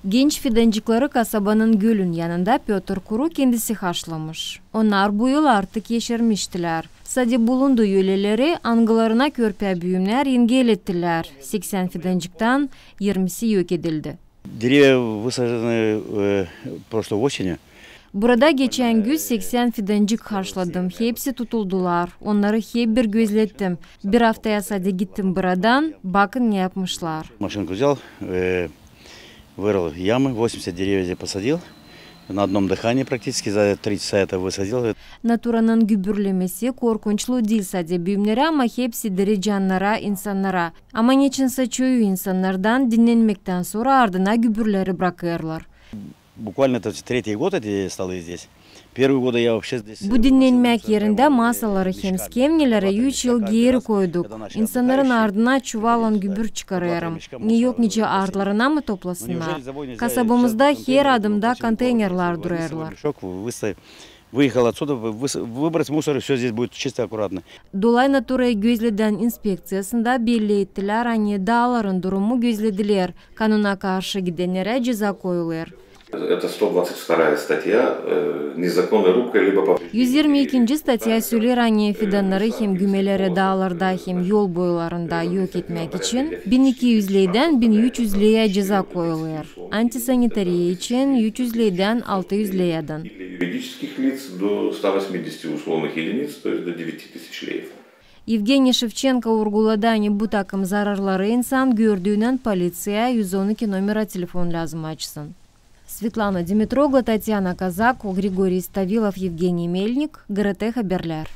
Genç fidancıkları kasabanın gölün yanında Piotr Kuru kendisi haşlamış. Onlar bu yıl artık yeşermiştiler. Sadece bulunduğu yöleleri angılarına körpe büyümler yengelettiler. 80 fidancıktan 20'si yok edildi. Деревья высажены прошлой осенью. Burada geçen gün 80 fidancık karşıladım. Hepsi tutuldular. Onları hep bir gözlettim. Bir haftaya sadece gittim buradan. Bakın ne yapmışlar. Машинку взял, вырыл ямы, 80 деревьев посадил. На одном дыхании практически за 3 часа это высадил. Naturanın gübürlemesi korkunçlu değil sadece büyümlere ama hepsi diri canlara, insanlara. Ama niçinse çoğu insanlardan dinlenmekten sonra ardına gübürleri bırakırlar. Bukvalno это третий год эти столы здесь. Первые годы я вообще здесь. Bu dinlenmek yerinde masaları hem skemnelere 3 yıl geri koyduk. İnsanların ardına çuvalan gübür çıkarıyorum. Ne yok nice ardlarına mı toplasınlar? Kasabamızda her adımda konteynerler durarlar. Выехал отсюда, выбрать мусор, и все здесь будет чисто и аккуратно. Dolay Natura'yı gözleden inspeksiyasında belli ettiler, hani dağların durumu gözlediler. Kanuna karşı gidenlere ceza koyulur. Это 122 статья, незаконная рубка либо повреждение. 122. statya söyler hani fidanları hem gümeleri dağlarda hem yol boylarında yok etmek için 1200 leyden 1300 leye ceza koyulur. Antisanitariye için 300 leyden 600 leyden. Юридических лиц до 180 условных единиц, то есть до 9000 леев. Evgeniy Shevchenko vurguladı hani bu takım zararları insan gördüğünden polisiye 112 numara telefon lazım açsın. Светлана Димитрогла, Татьяна Казак, Григорий Ставилов, Евгений Мельник, ГРТ Хаберлер.